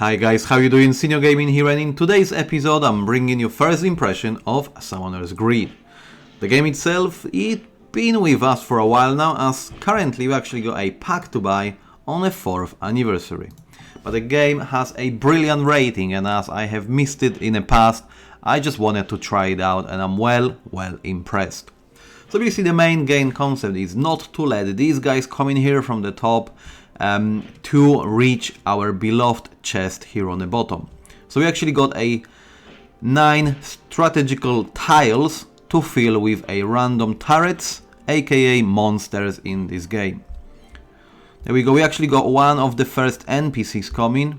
Hi guys, how you doing? Senior Gaming here, and in today's episode I'm bringing you first impression of Summoner's Greed. The game itself, it's been with us for a while now, as currently we actually got a pack to buy on the 4th anniversary. But the game has a brilliant rating, and as I have missed it in the past, I just wanted to try it out and I'm well impressed. So basically the main game concept is not to let these guys come in here from the top to reach our beloved chest here on the bottom. So we actually got a 9 strategical tiles to fill with a random turrets, aka monsters in this game. There we go, we actually got one of the first NPCs coming,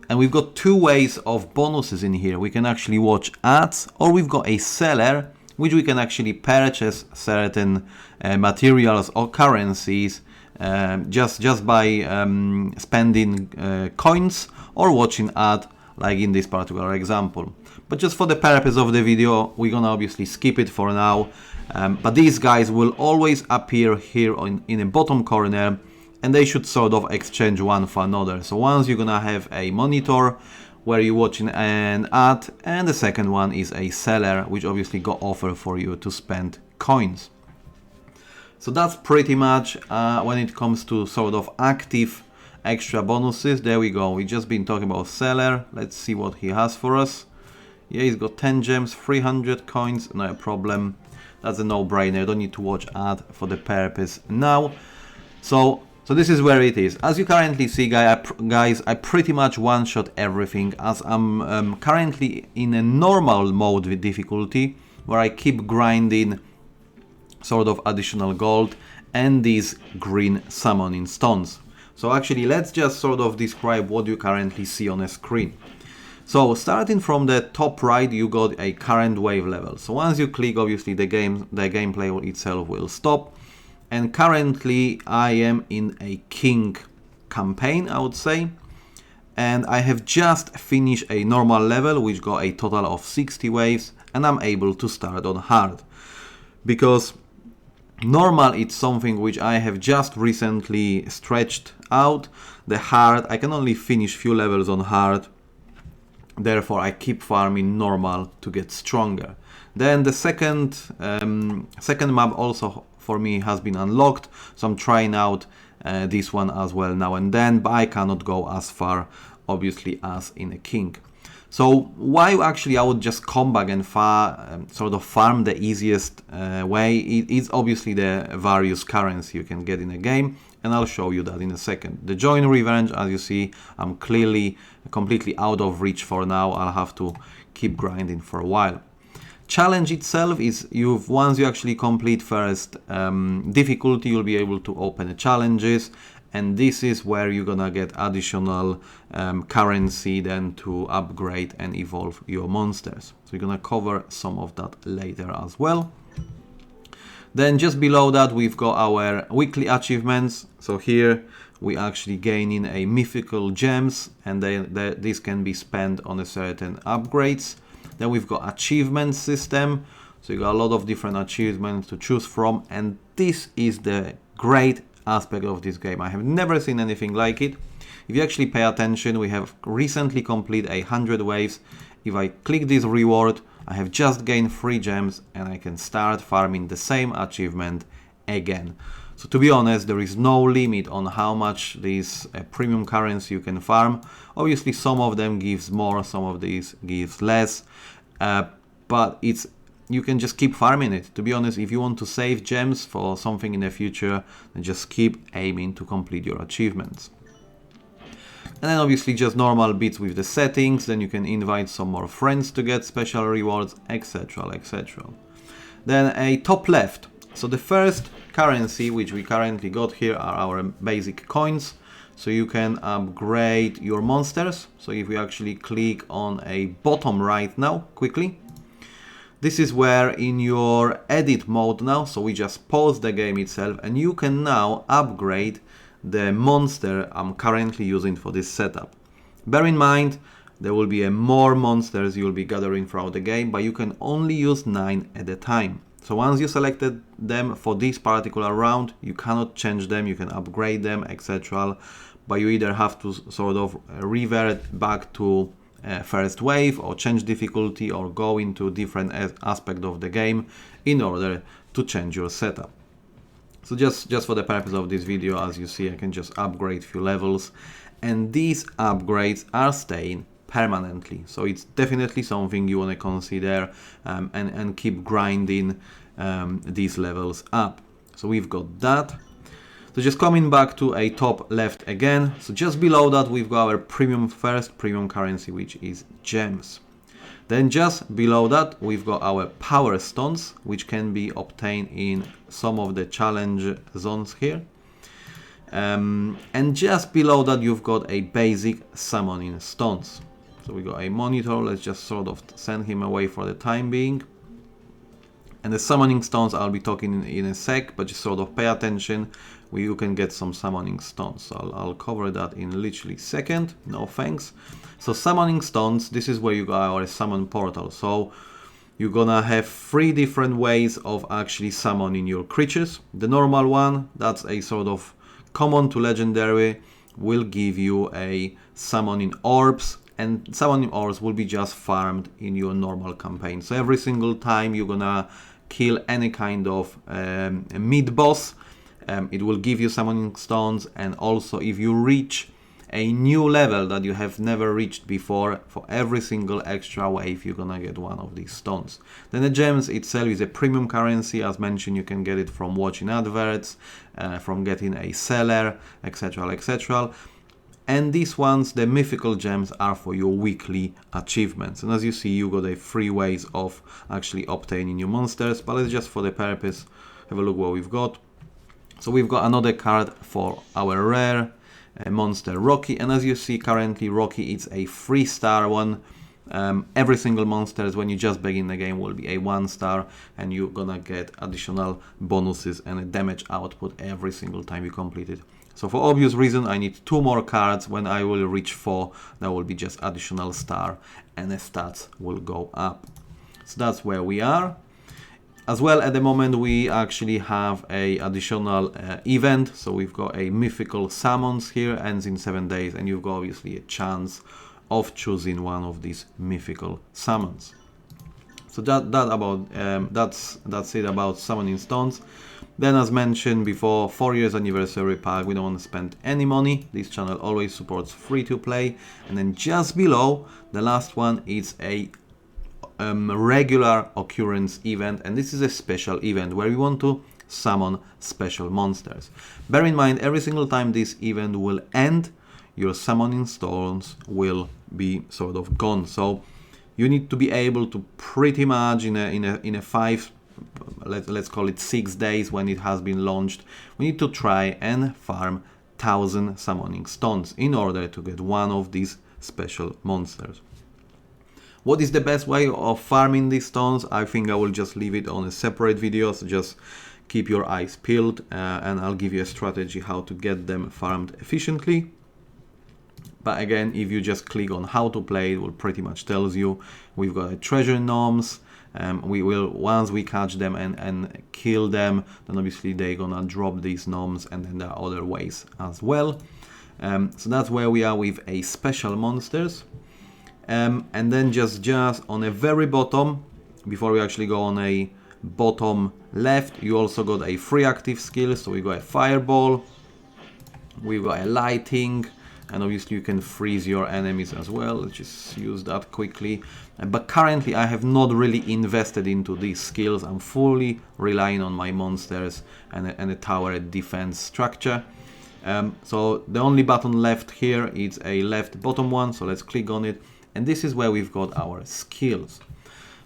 and we've got two ways of bonuses in here. We can actually watch ads, or we've got a seller which we can actually purchase certain materials or currencies just by spending coins or watching ad, like in this particular example. But just for the purpose of the video, we're gonna obviously skip it for now. But these guys will always appear here in the bottom corner, and they should sort of exchange one for another. So once you're gonna have a monitor where you're watching an ad, and the second one is a seller, which obviously got offer for you to spend coins. So that's pretty much when it comes to sort of active extra bonuses. There we go, we've just been talking about seller. Let's see what he has for us. Yeah, he's got 10 gems, 300 coins, no problem. That's a no-brainer, don't need to watch ad for the purpose now. So this is where it is. As you currently see, guys, I pretty much one-shot everything, as I'm currently in a normal mode with difficulty, where I keep grinding sort of additional gold and these green summoning stones. So actually, let's just sort of describe what you currently see on the screen. So starting from the top right, you got a current wave level. So once you click, obviously the gameplay itself will stop. And currently I am in a king campaign, I would say, and I have just finished a normal level which got a total of 60 waves, and I'm able to start on hard, because normal it's something which I have just recently stretched out. The hard, I can only finish few levels on hard, therefore I keep farming normal to get stronger. Then the second map also for me has been unlocked, so I'm trying out this one as well now and then, but I cannot go as far obviously as in a king. So why actually I would just come back and sort of farm the easiest way is obviously the various currency you can get in a game, and I'll show you that in a second. The join revenge, as you see, I'm clearly completely out of reach for now. I'll have to keep grinding for a while. Challenge itself is, once you actually complete first difficulty, you'll be able to open the challenges, and this is where you're gonna get additional currency then to upgrade and evolve your monsters. So we're gonna cover some of that later as well. Then just below that we've got our weekly achievements. So here we actually gaining a mythical gems, and this can be spent on a certain upgrades. Then we've got achievement system, so you got a lot of different achievements to choose from, and this is the great aspect of this game. I have never seen anything like it. If you actually pay attention, we have recently completed 100 waves. If I click this reward, I have just gained 3 gems, and I can start farming the same achievement again. So to be honest, there is no limit on how much this premium currency you can farm. Obviously some of them gives more, some of these gives less, but you can just keep farming it. To be honest, if you want to save gems for something in the future, then just keep aiming to complete your achievements. And then obviously just normal bits with the settings, then you can invite some more friends to get special rewards, etc, etc. Then a top left. So the first currency which we currently got here are our basic coins. So you can upgrade your monsters. So if we actually click on a bottom right now, quickly, this is where in your edit mode now, so we just pause the game itself, and you can now upgrade the monster I'm currently using for this setup. Bear in mind, there will be more monsters you'll be gathering throughout the game, but you can only use 9 at a time. So once you selected them for this particular round, you cannot change them, you can upgrade them, etc. but you either have to sort of revert back to first wave, or change difficulty, or go into different aspect of the game in order to change your setup. So just for the purpose of this video, as you see, I can just upgrade few levels, and these upgrades are staying permanently. So it's definitely something you want to consider, and keep grinding these levels up. So we've got that. So just coming back to a top left again, so just below that we've got our premium currency, which is gems. Then just below that we've got our power stones, which can be obtained in some of the challenge zones here. And just below that you've got a basic summoning stones. So we got a monitor, let's just sort of send him away for the time being. And the summoning stones I'll be talking in a sec, but just sort of pay attention. You can get some summoning stones, so I'll cover that in literally a second. No thanks. So summoning stones, this is where you got our summon portal. So you're gonna have 3 different ways of actually summoning your creatures. The normal one, that's a sort of common to legendary, will give you a summoning orbs, and summoning orbs will be just farmed in your normal campaign. So every single time you're gonna kill any kind of mid boss, it will give you summoning stones. And also if you reach a new level that you have never reached before, for every single extra wave you're gonna get one of these stones. Then the gems itself is a premium currency. As mentioned, you can get it from watching adverts, from getting a seller, etc, etc. And these ones, the mythical gems, are for your weekly achievements. And as you see, you got a 3 ways of actually obtaining new monsters. But let's just, for the purpose, have a look what we've got. So we've got another card for our rare monster Rocky. And as you see, currently Rocky is a 3-star one. Every single monster, when you just begin the game, will be a 1-star, and you're gonna get additional bonuses and a damage output every single time you complete it. So for obvious reason, I need 2 more cards. When I will reach 4, that will be just additional star, and the stats will go up. So that's where we are. As well, at the moment, we actually have a additional event. So we've got a mythical summons here, ends in 7 days, and you've got obviously a chance of choosing one of these mythical summons. So that's it about summoning stones. Then, as mentioned before, 4 years anniversary pack. We don't want to spend any money. This channel always supports free to play. And then just below, the last one is a regular occurrence event, and this is a special event where we want to summon special monsters. Bear in mind, every single time this event will end, your summoning stones will be sort of gone. So you need to be able to pretty much in a 5, let's call it 6 days when it has been launched, we need to try and farm 1000 summoning stones in order to get one of these special monsters. What is the best way of farming these stones? I think I will just leave it on a separate video, so just keep your eyes peeled, and I'll give you a strategy how to get them farmed efficiently. But again, if you just click on how to play, it will pretty much tells you. We've got a treasure gnomes. We will, once we catch them and kill them, then obviously they're gonna drop these gnomes, and then there are other ways as well. So that's where we are with a special monsters. And then just on a very bottom, before we actually go on a bottom left, you also got a 3 active skills. So we got a fireball, we got a lighting, and obviously you can freeze your enemies as well. Let's just use that quickly. But currently I have not really invested into these skills. I'm fully relying on my monsters and a tower defense structure. So the only button left here is a left bottom one, so let's click on it. And this is where we've got our skills.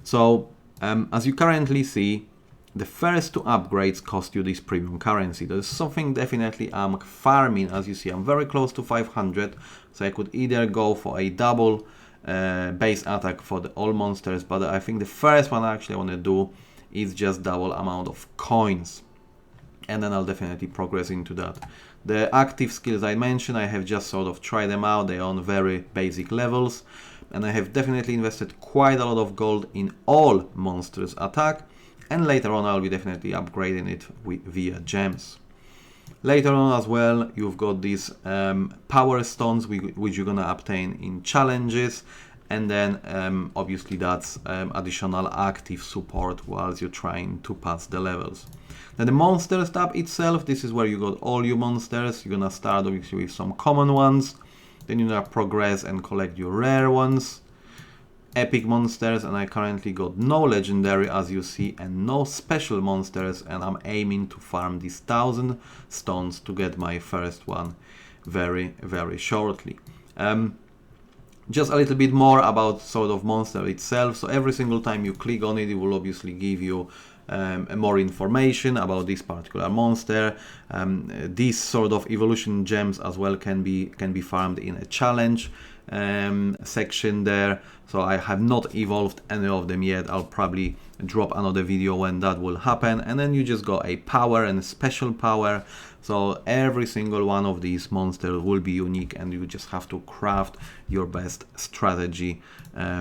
So as you currently see, the first 2 upgrades cost you this premium currency. There's something definitely I'm farming. As you see, I'm very close to 500, so I could either go for a double base attack for all monsters, but I think the first one actually I want to do is just double amount of coins, and then I'll definitely progress into that. The active skills I mentioned, I have just sort of tried them out. They're on very basic levels, and I have definitely invested quite a lot of gold in all monsters attack, and later on I'll be definitely upgrading it via gems. Later on as well, you've got these power stones which you're gonna obtain in challenges, and then obviously that's additional active support whilst you're trying to pass the levels. Then the monsters tab itself, this is where you got all your monsters. You're gonna start obviously with some common ones, then you're gonna progress and collect your rare ones, epic monsters, and I currently got no legendary as you see and no special monsters, and I'm aiming to farm these 1000 stones to get my first one very shortly. Just a little bit more about sort of monster itself. So every single time you click on it, it will obviously give you more information about this particular monster. These sort of evolution gems as well can be farmed in a challenge section there. So I have not evolved any of them yet. I'll probably drop another video when that will happen. And then you just got a power and a special power. So every single one of these monsters will be unique, and you just have to craft your best strategy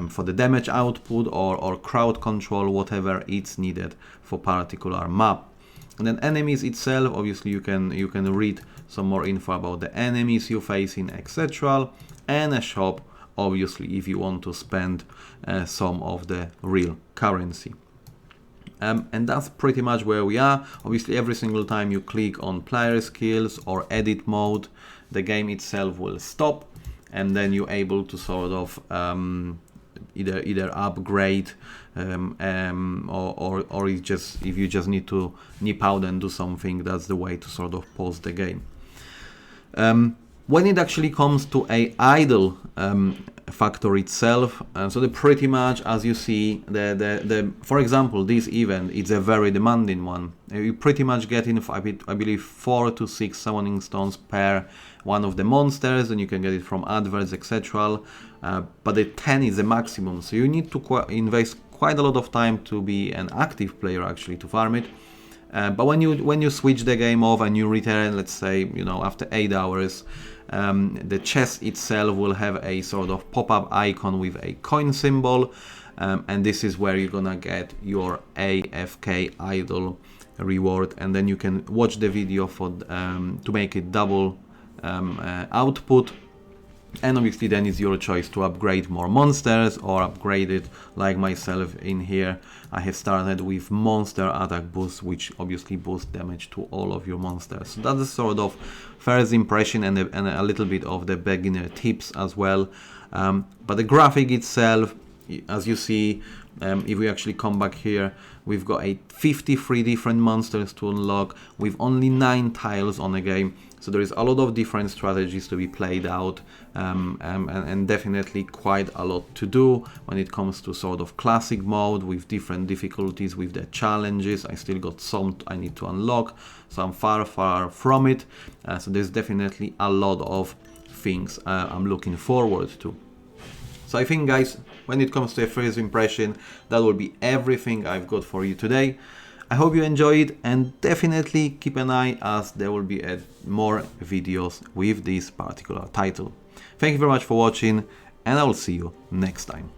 for the damage output or crowd control, whatever it's needed for particular map. And then enemies itself, obviously you can read some more info about the enemies you're facing, etc. And a shop, obviously, if you want to spend some of the real currency. And that's pretty much where we are. Obviously, every single time you click on player skills or edit mode, the game itself will stop, and then you're able to sort of either upgrade or it's just, if you just need to nip out and do something, that's the way to sort of pause the game. When it actually comes to a idle factor itself, so pretty much as you see, for example, this event, it's a very demanding one. You pretty much get in, I believe, 4 to 6 summoning stones per one of the monsters, and you can get it from adverts, etc. But the 10 is the maximum, so you need to invest quite a lot of time to be an active player actually to farm it. But when you switch the game off and you return, let's say, you know, after 8 hours, the chest itself will have a sort of pop-up icon with a coin symbol, and this is where you're gonna get your AFK idle reward, and then you can watch the video for to make it double output. And obviously then it's your choice to upgrade more monsters or upgrade it like myself in here. I have started with monster attack boost, which obviously boosts damage to all of your monsters. So that is sort of first impression and a little bit of the beginner tips as well. But the graphic itself, as you see, if we actually come back here, we've got 53 different monsters to unlock with only 9 tiles on the game. So there is a lot of different strategies to be played out, and definitely quite a lot to do when it comes to sort of classic mode with different difficulties with the challenges. I still got some I need to unlock, so I'm far from it. So there's definitely a lot of things I'm looking forward to. So I think, guys, when it comes to a first impression, that will be everything I've got for you today. I hope you enjoyed, and definitely keep an eye as there will be more videos with this particular title. Thank you very much for watching, and I will see you next time.